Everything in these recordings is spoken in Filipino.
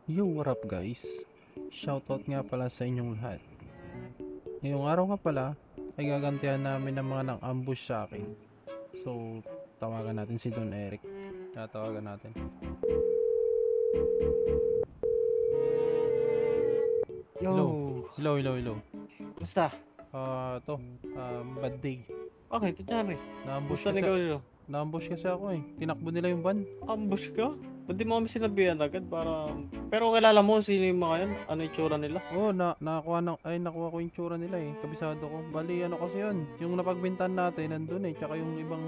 Yo, what up guys? Shoutout nga pala sa inyong lahat. Ngayong araw nga pala ay gagantihan namin ng mga nang-ambush sa akin. So, tawagan natin si Don Eric. Tatawagan natin. Hello. Yo! Hello. Kumusta? Bad day. Okay, ito nangyari. Na-ambush Kumusta kasi, ikaw dito? na-ambush kasi ako eh. Tinakbo nila yung van. Ambush ka? Ba't di mo kami sinabihan agad para... Pero kilala mo sino yung mga yan? Ano yung tsura nila? Oo, nakuha ko yung tsura nila eh. Kabisado ko. Bali, ano kasi yun. Yung napagbintan natin, nandun eh. Tsaka yung ibang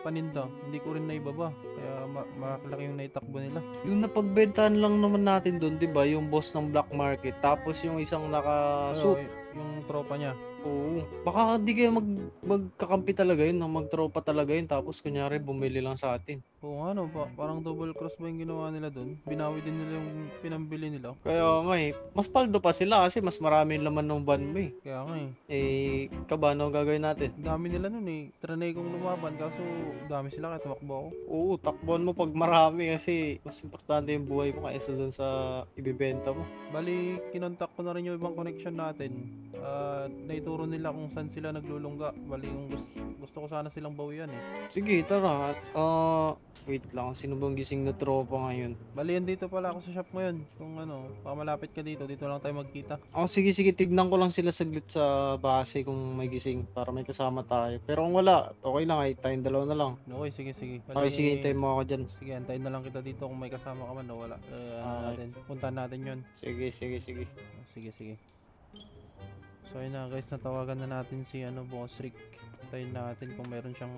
paninda, hindi ko rin naibaba. Kaya malaki yung naitakbo nila. Yung napagbentahan lang naman natin doon, di ba? Yung boss ng black market. Tapos yung isang Oo, naka-suit. yung tropa niya. Oo. Baka di kayo magkakampi talaga yun, magtropa talaga yun. Tapos kunyari bumili lang sa atin. Oo nga no, parang double cross ba yung ginawa nila dun? Binawi din nila yung pinambili nila. Kaya nga eh, mas paldo pa sila kasi mas marami yung laman ng van mo eh. Kaya nga eh. Eh, kabano gagawin natin? Ang dami nila nun eh. Trinay kong lumaban kaso dami sila kaya tumakbo ako. Oo, takbuhan mo pag marami kasi mas importante yung buhay mo kaysa dun sa ibibenta mo. Bali, kinontak ko na rin yung ibang connection natin. Naituro nila kung saan sila naglulungga. Bali, yung gusto ko sana silang bawian eh. Sige, tara. Wait lang. Sino bang gising na tropa ngayon? Bali, andito pala ako sa shop ngayon. Kung ano, baka malapit ka dito lang tayo magkita. Sige. Tignan ko lang sila saglit sa base kung may gising para may kasama tayo. Pero kung wala, okay lang ay tayong dalawa na lang. Okay, sige. Okay, sige, hintayin mo ako dyan. Sige, antayin na lang kita dito kung may kasama ka man o wala. Puntahan natin yun. Sige. Sige. So ayun na guys, natawagan na natin si Boss Rick. Tayin natin kung meron siyang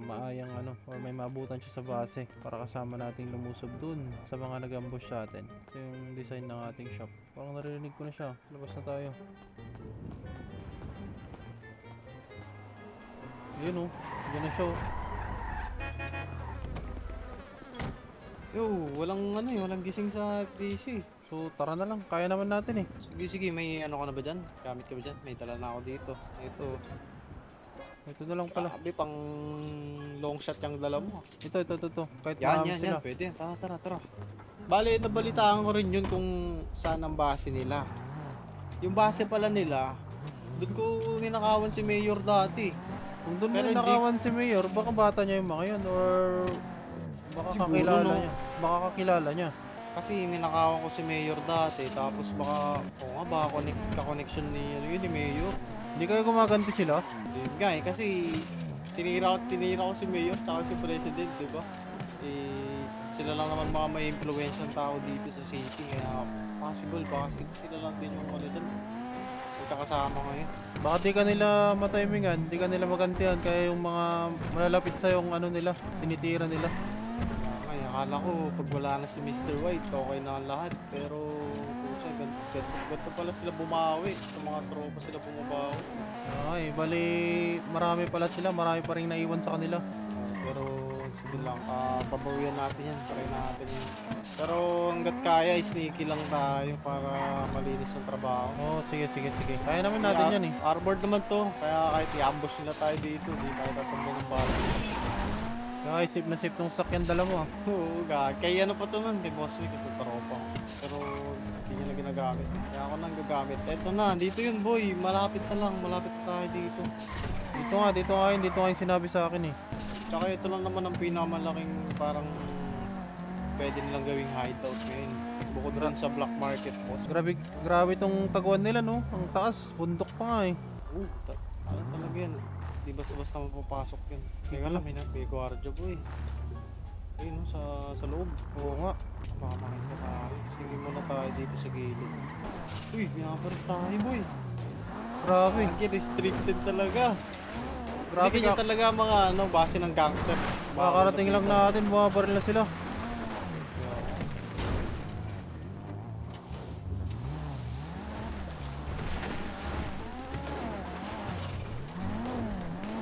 maayang or may maabutan siya sa base para kasama nating lumusob dun sa mga nag-ambush sa atin. Ito yung design ng ating shop. Parang naririnig ko na siya. Labas na tayo. Yun oh, yun na siya oh. Yo, walang gising sa FDC. So tara na lang, kaya naman natin eh. Sige, may ano ka na ba dyan? Gamit ka ba dyan? May dala na ako dito. Ito na lang pala. Grabe, pang long shot yung dala mo. Ito. Kahit Yan, marami sila. pwede. Tara. Bale, nabalitaan ko rin yun kung saan ang base nila. Yung base pala nila, doon ko ninakawan si Mayor dati. Kung doon Pero may nakawan si Mayor, baka bata niya yung mga yun or baka Siguro, kakilala no? niya. Baka kakilala niya. Kasi ninakawan ko si Mayor dati, tapos baka ka-connection ni Mayor. Hindi kayo gumaganti sila? Yun nga eh, kasi tinira ko si Mayor, tsaka si President, di ba? Eh, sila lang naman mga may impluwensyang tao dito sa city, kaya possible, baka sila lang din yung dyan. Magkakasama ngayon. Baka di ka nila matimingan, di ka nila magantihan, kaya yung mga malalapit sa yung nila, tinitira nila. Ay, akala ko pag wala na si Mr. White, okay na ang lahat. Pero, pucha, ganito pala sila bumawi. Sa mga tropa sila bumabawi. Ay, bali marami pala sila, marami pa rin naiwan sa kanila. Pero, sige lang, babawian natin yan. Try natin yan. Pero, hanggat kaya, sneaky lang tayo para malinis ang trabaho. Oo, sige. Kaya naman natin yan eh. Armored naman to, kaya kahit i-ambush nila tayo dito, di tayo tatambo ng bala. Kaya safe na safe tong sakyan dala mo ah. Oo, kaya ano pa to nun, kay Boss Wick, kasi tropa. Pero hindi niya na ginagamit. Kaya ako nang gagamit. Eto na, dito yun boy, malapit na tayo dito. Dito nga yung sinabi sa akin eh. Tsaka ito lang naman ang pinakamalaking parang pwede nilang gawing hideout ngayon. Bukod rin sa black market boss. Grabe tong taguan nila no. Ang taas, bundok pa nga eh. Ano talaga yan? Di basta mapapasok yan. Kaya lang, may gwardiya boy. Ayun no, sa loob. Oo nga. Baka makita tayo. Sige muna tayo dito sa gilid. Uy, binabarit tayo boy. Grabe. Hindi restricted talaga. Grabe Hindi ka. talaga mga base ng gangster. Makakarating lang natin, bumabaril na sila.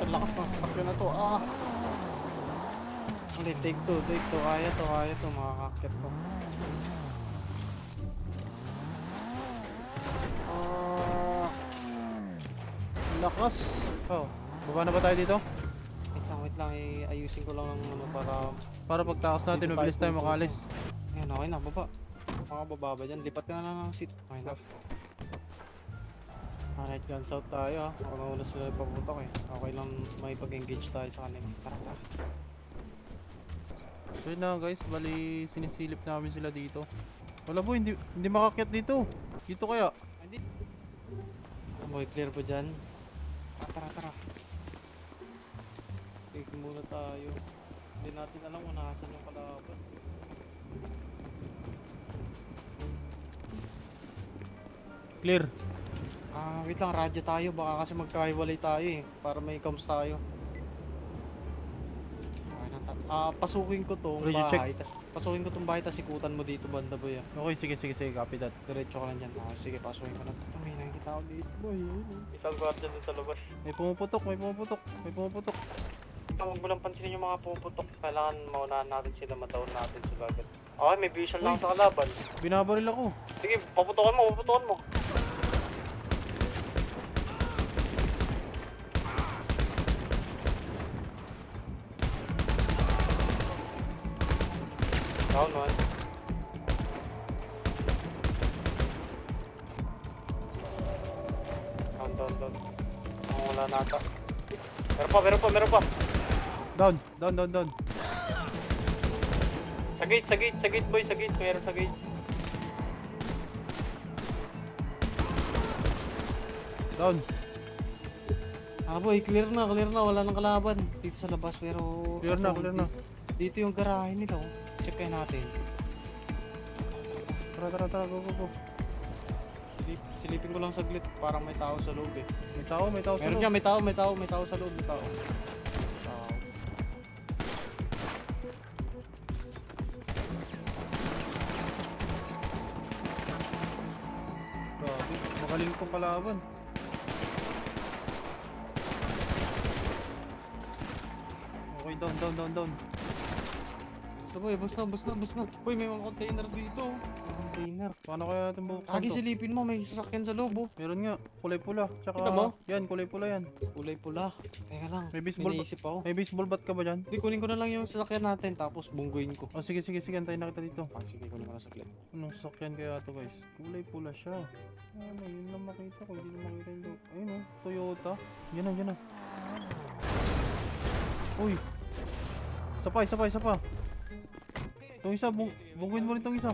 Ang lakas ng sasakyan na to. Ulit, take two. Kaya to. Makakakit to. Lakas. Oh, baba na ba tayo dito? Wait lang. Ayusin ko lang ng para Para pagtakas natin, Dito mabilis tayo tayo makalis. Ayan, okay na, baba. Mga bababa dyan. Lipat ka na lang ng seat. Okay na. Alright, guns out tayo ha. Ako na una sila paputok eh. Okay lang may pag-engage tayo sa kanila. Tara, tara. So yun na guys, bali sinisilip namin sila dito. Wala boy, hindi makakyat dito. Dito kaya? Hindi. Boy, clear po dyan. Tara, tara. Sige muna tayo. Hindi natin alam kung nasan yung kalaban. Clear. Wait lang, radyo tayo. Baka kasi magkahiwalay tayo eh. Para may comms tayo. Okay na, pasukin ko tong Radio check. bahay. Pasukin ko tong bahay, tas ikutan mo dito banda boy ah. Okay, sige, copy that. Diretso ka lang dyan. Okay, sige, pasukin ko na. Ito, may nakikita ako dito boy. Isang guardia dun sa labas. May pumuputok. Huwag mo lang pansinin yung mga puputok. Kailangan maunahan natin sila, mataon natin sila agad. Okay, may vision lang sa kalaban. Binabaril ako. Sige, paputokan mo. Down one. Down. Wala na ata. Meron pa. Down. Sa gate boy, meron sa gate. Down. Boy, clear na, wala nang kalaban. Dito sa labas, pero... Clear na. Dito yung garahe nila, oh. Check kayo natin. Tara, go. Silipin ko lang saglit, parang may tao sa loob eh. May tao sa Meron loob. dyan, may tao sa loob, may tao. Grabe, magaling tong kalaban. Okay, down. Basta boy, bus na. Boy, may mga container dito. Container. Paano kaya natin bubuksan Agi, to? silipin mo, may sasakyan sa loob oh. Meron nga, kulay pula. Tsaka, Kita mo? yan, kulay pula yan. Kulay pula. Teka lang, May baseball iniisip ako. May baseball bat ka ba dyan? Hindi, kunin ko na lang yung sasakyan natin, tapos bungguin ko. Oh, sige, antayin na kita dito. Sige, kunin ko na saglit. Anong sasakyan kaya to guys? Kulay pula siya. Ano, yun lang makita ko. Hindi ko makita yung logo. Ayun oh, Toyota. Yan na. Uy! Isa pa. Itong isa, bungguin mo rin itong isa.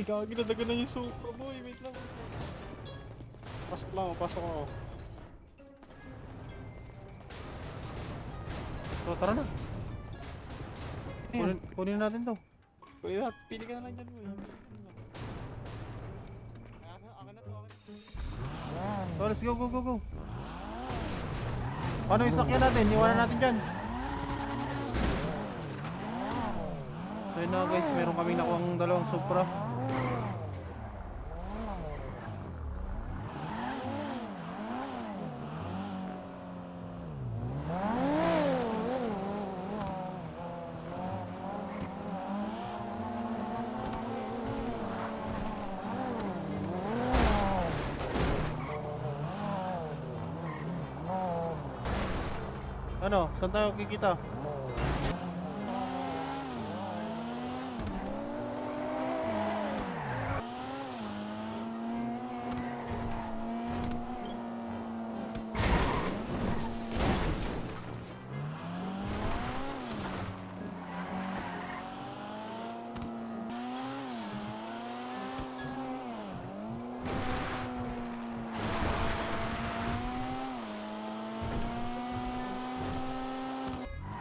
Gagi na daga na yung Supra boy, wait lang. Pasok ako. So, tara na. Kunin natin to. Kunin natin, pili ka na lang dyan boy. Akin na to. So, let's go. Paano yung sakyan natin? Iwanan natin dyan. So yun na guys, meron kaming nakuhang dalawang Supra. Ano? Saan tayo kikita?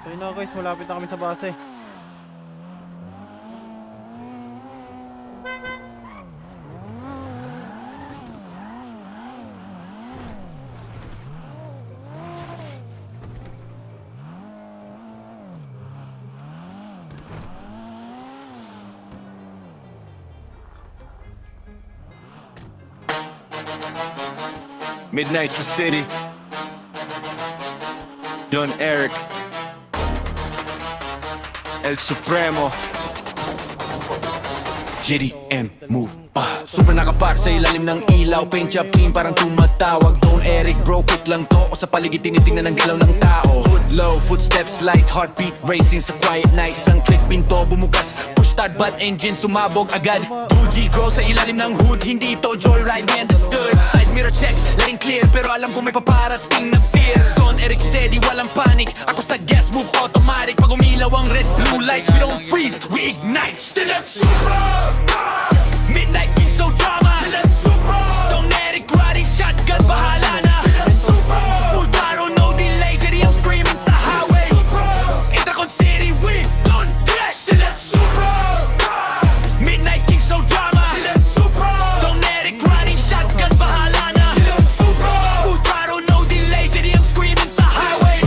So yun na guys, malapit na kami sa base. Midnight sa City. Don Eric. El Supremo. jitty and move. Super nakapark sa ilalim ng ilaw, paint job clean parang tumatawag. Don't Eric bro, quick lang to, o sa paligid tinitingnan ng galaw ng tao. Hood low, footsteps light, heartbeat racing sa quiet night. Isang click pinto bumukas, push start but engine sumabog agad. 2G grow sa ilalim ng hood, hindi ito joyride, we understood. Side mirror check, letting clear, pero alam ko may paparating na fear. Don Eric steady, walang panic, ako sa gas move automatic. Pag umilaw ang red blue lights, we don't freeze, we ignite. Still up super, midnight king so drama. Still up super, Don Eric riding shotgun, bahala na. Still up super, full throttle, no delay, jadi I'm screaming sa highway. Intracon City, we don't play. Still up super, midnight king so drama. Still up super, Don Eric riding shotgun, bahala na. Still up super, full throttle, no delay, jadi I'm screaming sa highway.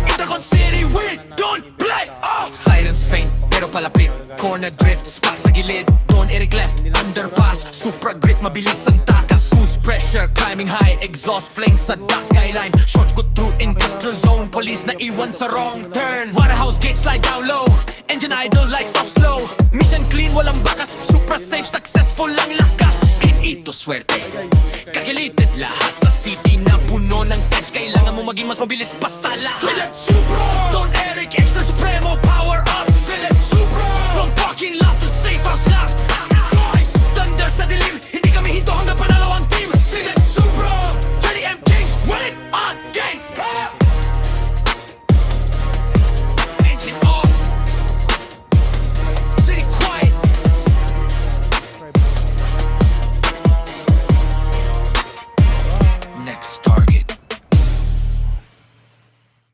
Intracon City, we don't play. Sirens faint, pero palapit. Corner drift, spot sa gilid. Don Eric left, underpass. Supra grip, mabilis ang takas. Boost pressure, climbing high. Exhaust flames sa dark skyline. Shortcut through industrial zone. Police na iwan sa wrong turn. Warehouse gate slide down low. Engine idle like soft slow. Mission clean, walang bakas. Supra safe, successful ang lakas. Ito swerte, kakilited lahat sa city na puno ng test. Kailangan mo maging mas mabilis pa sa lahat. Don Eric, extra supremo power.